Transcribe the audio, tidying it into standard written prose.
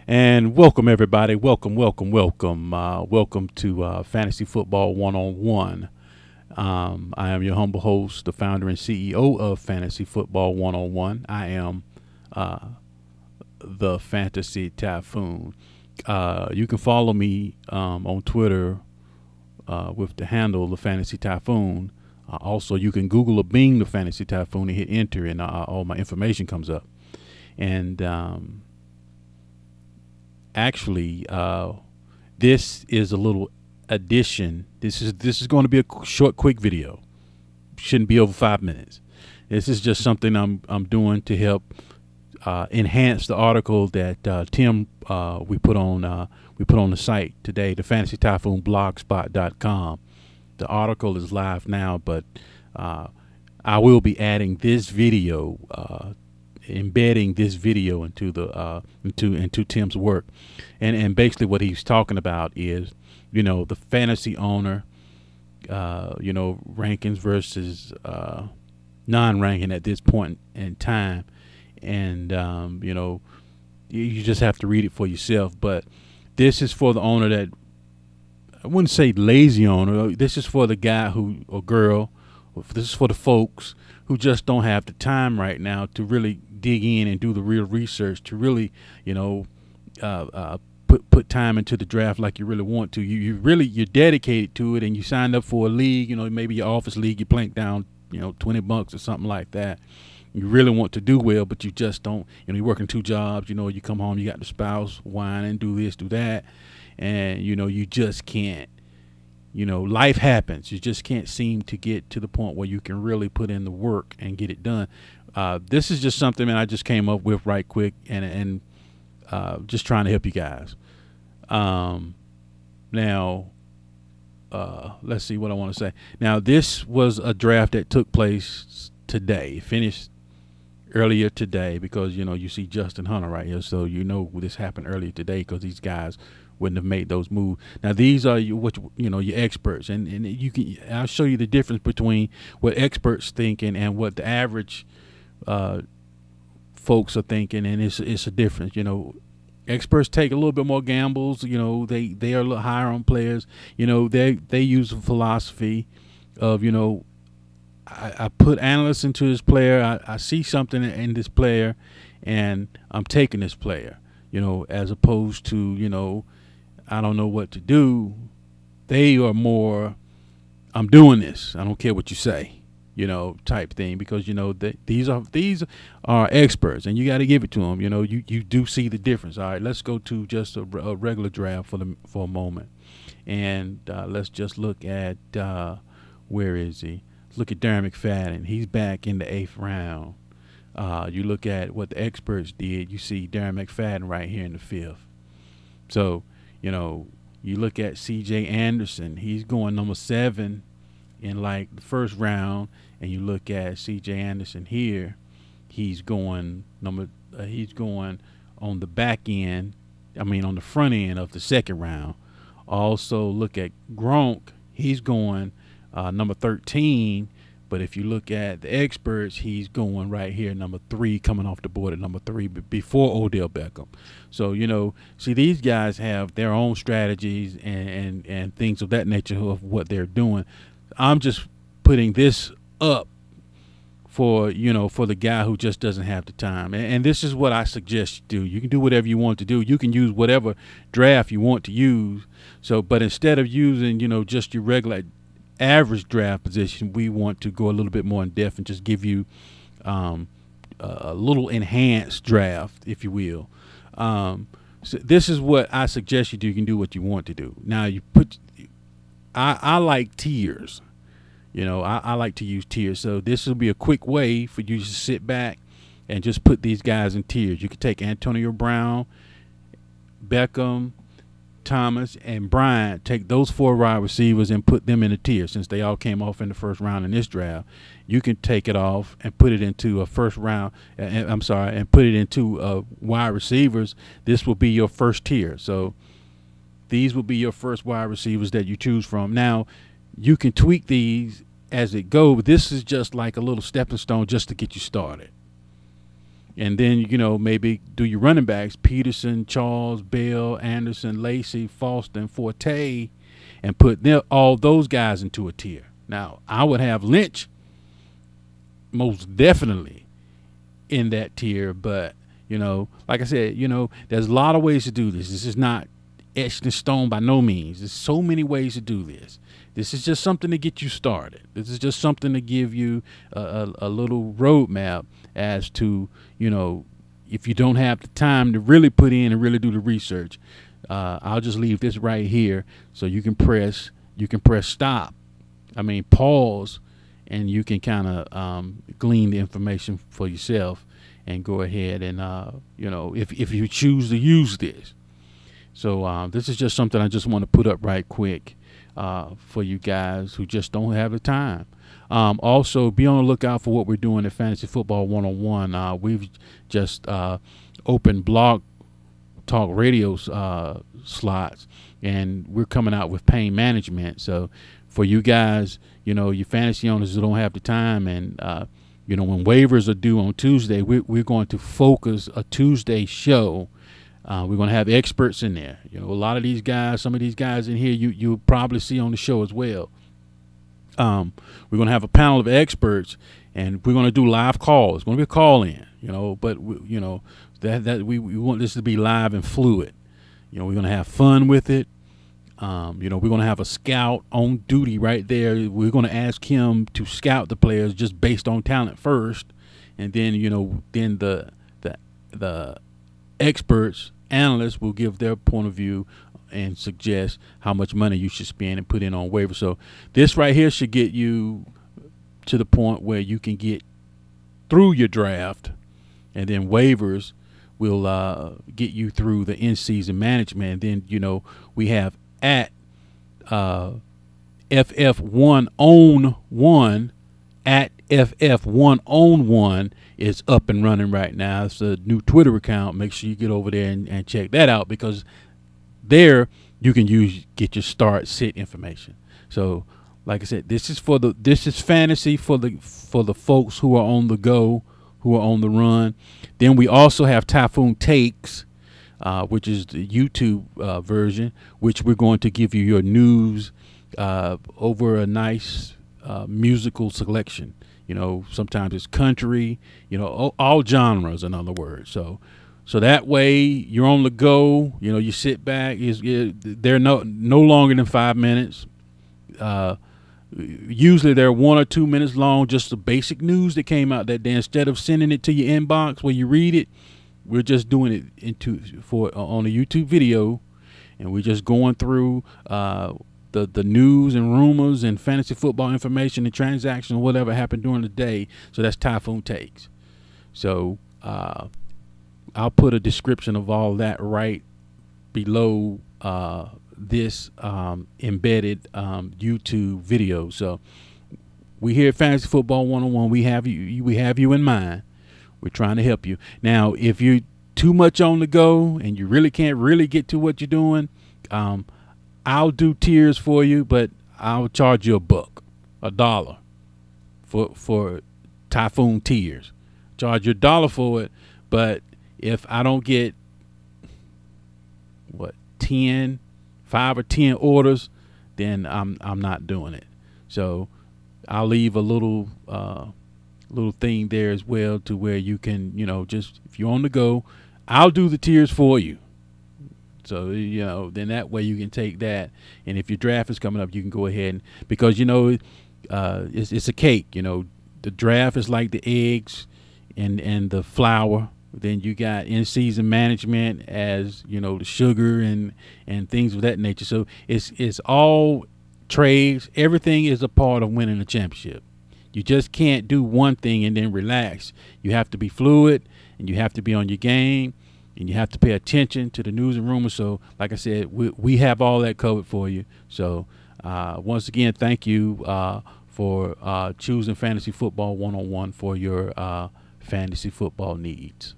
And welcome, everybody. Welcome. Welcome to Fantasy Football 101. I am your humble host, the founder and CEO of Fantasy Football 101. I am the Fantasy Typhoon. You can follow me on Twitter with the handle, the Fantasy Typhoon. Also, you can Google or Bing the Fantasy Typhoon and hit enter, and all my information comes up. And actually, this is a little addition. This is going to be a short, quick video. Shouldn't be over 5 minutes. This is just something I'm doing to help enhance the article that Tim we put on the site today, the FantasyTyphoonBlogspot.com. The article is live now, but I will be adding this video. Embedding this video into the into Tim's work, and basically what he's talking about is, the fantasy owner, rankings versus non-ranking at this point in time, and you just have to read it for yourself. But this is for the owner that, I wouldn't say lazy owner. This is for the guy or girl. This is for the folks who just don't have the time right now to really dig in and do the real research, to really, put time into the draft like you really want to. You're dedicated to it, and you signed up for a league, maybe your office league, you plank down, $20 or something like that. You really want to do well, but you just don't. You're working two jobs. You come home, you got the spouse whining, do this, do that, and you just can't. Life happens. You just can't seem to get to the point where you can really put in the work and get it done. This is just something that I just came up with right quick, and just trying to help you guys. Now, let's see what I want to say. Now, this was a draft that took place today, finished earlier today, because you see Justin Hunter right here, so this happened earlier today because these guys wouldn't have made those moves. Now, these are your experts, and you can. I'll show you the difference between what experts thinking and what the average folks are thinking, and it's a difference. Experts take a little bit more gambles. They are a little higher on players. They use a philosophy of I put analysts into this player. I see something in this player, and I'm taking this player. As opposed to I don't know what to do. They are more, I'm doing this, I don't care what you say, type thing, because these are experts, and you got to give it to them. You do see the difference. All right, let's go to just a regular draft for a moment, and let's just look at where is he? Let's look at Darren McFadden. He's back in the 8th round. You look at what the experts did. You see Darren McFadden right here in the 5th. So you look at C.J. Anderson. He's going number 7 in like the first round, and you look at C.J. Anderson here. He's going he's going on the back end. On the front end of the second round. Also look at Gronk. He's going number 13. But if you look at the experts, he's going right here, number 3, coming off the board at number 3 before Odell Beckham. So, see, these guys have their own strategies and things of that nature of what they're doing. I'm just putting this up for the guy who just doesn't have the time. And this is what I suggest you do. You can do whatever you want to do. You can use whatever draft you want to use. So, but instead of using, just your regular average draft position, we want to go a little bit more in depth and just give you a little enhanced draft, if you will. So this is what I suggest you do. You can do what you want to do. Now I like tiers. I like to use tiers. So this will be a quick way for you to sit back and just put these guys in tiers. You could take Antonio Brown, Beckham, Thomas, and Bryant, take those 4 wide receivers and put them in a tier. Since they all came off in the first round in this draft, you can take it off and put it into a first round. And put it into wide receivers. This will be your first tier. So these will be your first wide receivers that you choose from. Now, you can tweak these as it goes. This is just like a little stepping stone just to get you started. And then, maybe do your running backs: Peterson, Charles, Bell, Anderson, Lacey, Foster, and Forte, and put all those guys into a tier. Now, I would have Lynch most definitely in that tier, but like I said, there's a lot of ways to do this. This is not etched in stone by no means. There's so many ways to do this. This is just something to get you started. This is just something to give you a little roadmap as to, if you don't have the time to really put in and really do the research. I'll just leave this right here so you can press stop. Pause, and you can kind of glean the information for yourself and go ahead and, if you choose to use this. So this is just something I just want to put up right quick for you guys who just don't have the time. Also, be on the lookout for what we're doing at Fantasy Football 101. We've just opened Blog Talk Radio slots, and we're coming out with pain management. So for you guys, your fantasy owners who don't have the time, and when waivers are due on Tuesday, we're going to focus a Tuesday show. We're going to have experts in there. A lot of these guys, some of these guys in here, you'll probably see on the show as well. We're going to have a panel of experts, and we're going to do live calls. It's going to be a call in, but we want this to be live and fluid. We're going to have fun with it. We're going to have a scout on duty right there. We're going to ask him to scout the players just based on talent first, and then then the experts, analysts will give their point of view and suggest how much money you should spend and put in on waivers. So this right here should get you to the point where you can get through your draft, and then waivers will get you through the in-season management. And then we have at FF1 own 1 at FF1 own 1 is up and running right now. It's a new Twitter account. Make sure you get over there and check that out, because there you can get your start sit information. So like I said, this is fantasy for the folks who are on the go, who are on the run. Then we also have TYPHOON Takes, which is the YouTube version, which we're going to give you your news over a nice musical selection. Sometimes it's country, all genres, in other words. So that way you're on the go. You sit back. They're no longer than 5 minutes. Usually they're 1 or 2 minutes long, just the basic news that came out that day. Instead of sending it to your inbox where you read it, we're just doing it on a YouTube video, and we're just going through the news and rumors and fantasy football information and transactions, whatever happened during the day. So that's TYPHOON Takes. So I'll put a description of all that right below this embedded YouTube video. So we here at Fantasy Football 101, we have you in mind. We're trying to help you. Now, if you're too much on the go and you really can't really get to what you're doing, I'll do tiers for you, but I'll charge you $1 for TYPHOON tiers. Charge you $1 for it, but if I don't get 5 or 10 orders, then I'm not doing it. So I'll leave a little thing there as well, to where you can, just if you're on the go, I'll do the tiers for you. So, then that way you can take that. And if your draft is coming up, you can go ahead because, it's a cake. The draft is like the eggs and the flour. Then you got in-season management as, the sugar and things of that nature. So it's all trades. Everything is a part of winning a championship. You just can't do one thing and then relax. You have to be fluid, and you have to be on your game, and you have to pay attention to the news and rumors. So, like I said, we have all that covered for you. So, once again, thank you for choosing Fantasy Football 101 for your fantasy football needs.